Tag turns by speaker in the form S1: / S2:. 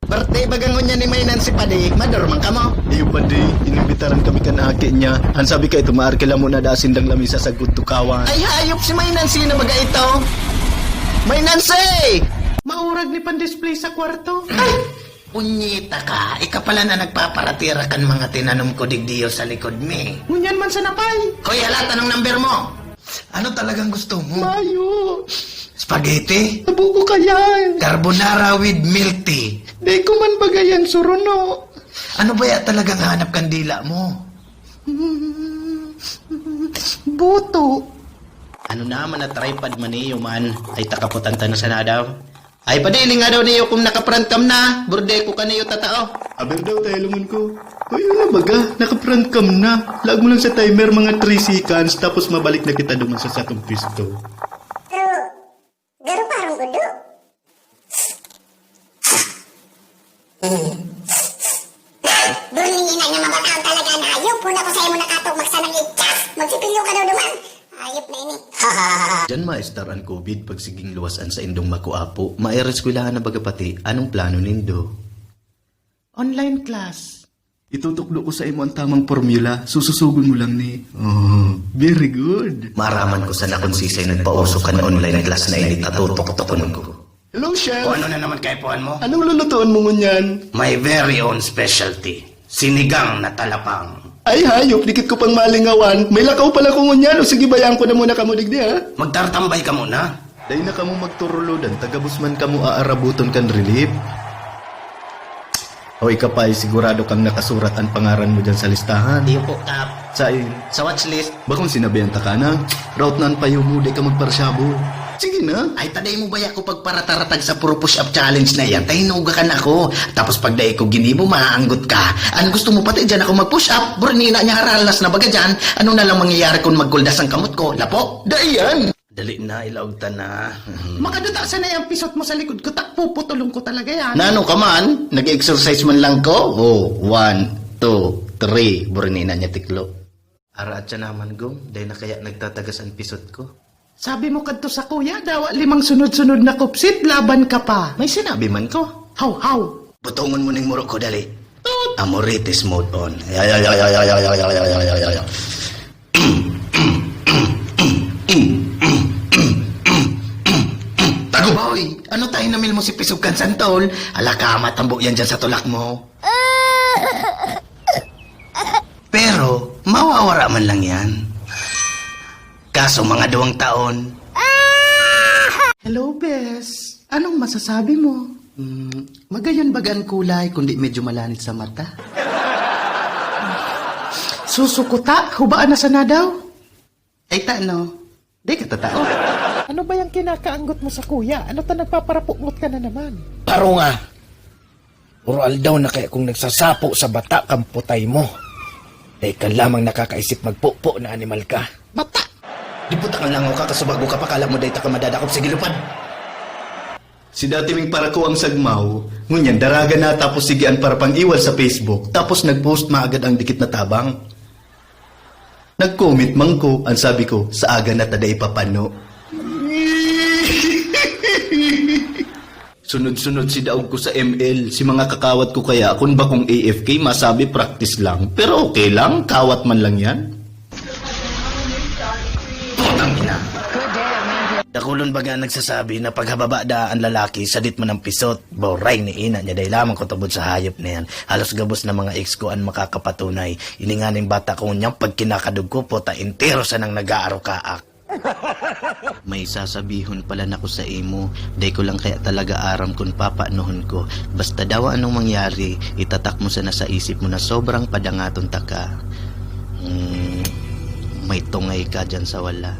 S1: Birthday bagangon niya ni Mainan si Padi, madurman ka mo.
S2: Iyo padi, inimbitaran kami kan ake niya. Han sabi ka ito, maarkila mo na dasin dang lamisa sa tukawan.
S1: Ay hayop si Mainan, sino baga ito? Mainan si!
S3: Maurag ni pan-display sa kwarto.
S1: Ay! Unyita ka, ika pala na nagpaparatira kan mga tinanom ko digdiyo sa likod me.
S3: Ngunyan man sa napay.
S1: Hoy, halata ng number mo. Ano talagang gusto mo?
S3: Mayo.
S1: Spaghetti?
S3: Nabuko kaya.
S1: Carbonara with milk tea?
S3: Di ko man bagayan suruno.
S1: Ano ba ya talagang hanap kandila mo?
S3: Buto.
S1: Ano naman na tripod man niyo man? Ay takaputan na sana daw. Ay padili nga daw niyo kung nakaprangkam na. Burde ko kaniyo tatao.
S2: Aber daw tayo lungan ko. Uy, na baga, nakaprant cam na. Lag mo lang sa timer mga 3 seconds, tapos mabalik na kita duman sa sakong pisto.
S4: Pero parang gulo. Burning ina nga mabakaw talaga na ayop. Puna ko sa'yo mo nakatog magsanang itchas. Magsipilyo ka daw duman. Ayop na ini.
S2: Diyan maestar ang COVID pag siging luwasan sa indong makuapo. Maiereskwelahan na baga pati, anong plano nindo?
S3: Online class.
S2: Itutuklo ko sa imo ang tamang formula, sususugon mo lang ni. Oh, very good.
S1: Maraman ko sa nakonsisay nagpauso ka na online class na init at tutok-tokon ko.
S2: Hello, chef.
S1: O ano na naman kaipuan mo?
S2: Anong lulutuan mo ngunyan?
S1: My very own specialty. Sinigang na talapang.
S2: Ay, hayop, dikit ko pang malingawan. May lakaw pala ko ngunyan. O sige, bayaan ko na muna kamudig di, ha?
S1: Magtartambay ka muna.
S2: Dahil na kamo magturulodan, tagabusman kamo aarabuton kan relief. O ikapay, sigurado kang nakasurat ang pangaran mo dyan sa listahan.
S1: Iyo po, Kap.
S2: Sain,
S1: Sa watchlist,
S2: bakong sinabihan ta ka na? Route nan payo mo, di ka magparsyabo. Sige na.
S1: ay taday mo baya ko pagparataratag sa puro push-up challenge na yan. Tahinuga ka na ako. Tapos pag dahi ko ginibo, maaanggot ka. Ano gusto mo pati dyan ako mag-push up? Burnina niya haralas na baga dyan. Ano na lang mangyayari kung magguldas ang kamot ko? Lapo?
S2: Dayan!
S1: Dali na, ilaog ta na.
S3: Makaduta sa na yung pisot mo sa likod ko. Puputulong ko talaga yan.
S1: Nano ka man? Nag-exercise man lang ko? Oh, 1, 2, 3. Burnina niya tiklo. Ara at siya naman, Gong. Dahil na kaya nagtatagas ang pisot ko.
S3: Sabi mo kadto sa kuya, daw 5 sunod-sunod na kupsit, laban ka pa.
S1: May sinabi man ko.
S3: Haw.
S1: Butungon mo ning muro ko, dali.
S3: Tut.
S1: Amoritis mode on. Tago boy, ano tayo namil mo si Pisugkan Santol? Ala ka, matambo yan dyan sa tulak mo. Pero, mawawara man lang yan. Kaso mga 2 taon.
S3: Hello, Bes. Anong masasabi mo?
S1: Magayon bagan kulay, kundi medyo malanit sa mata.
S3: Susukuta, hubaan na sana daw.
S1: Ay tano, di ka tatao.
S3: Ano ba yung kinakaanggot mo sa kuya? Ano ta nagpaparapukngot ka na naman?
S5: Paro nga. Oral daw na kaya kung nagsasapo sa bata kang putay mo. Dahil ka lamang nakakaisip magpupo na animal ka.
S3: Bata!
S1: Di puta ka lang ako kakasabago ka pa, kala mo dahi ta ka madadakop. Sige lupad.
S2: Si dati ming para ko ang sagmaw, ngunyan daraga na tapos sigian para pang iwal sa Facebook, tapos nagpost maagad ang dikit na tabang. Nag-comment man ko, ang sabi ko, sa aga na tada ipapano. Sunod-sunod si daog ko sa ML, si mga kakawat ko kaya, kung ba kung AFK, masabi practice lang. Pero okay lang, kawat man lang yan.
S1: Putang ina. Dakulon baga nagsasabi na paghababa da ang lalaki, sadit man ang pisot. Boray ni ina niya, dahil lamang ko tubod sa hayop na yan. Halos gabos na mga ex ko ang makakapatunay. Ininganing bata ko niyang pag kinakadug ko, puta entero sa nang nag-aaro kaak. May sasabihon pala na ko sa imo, day ko lang kaya talaga aram kung papaanohon ko. Basta daw anong mangyari, itatak mo sana sa isip mo na sobrang padangaton ta ka. May tungay ka dyan sa wala.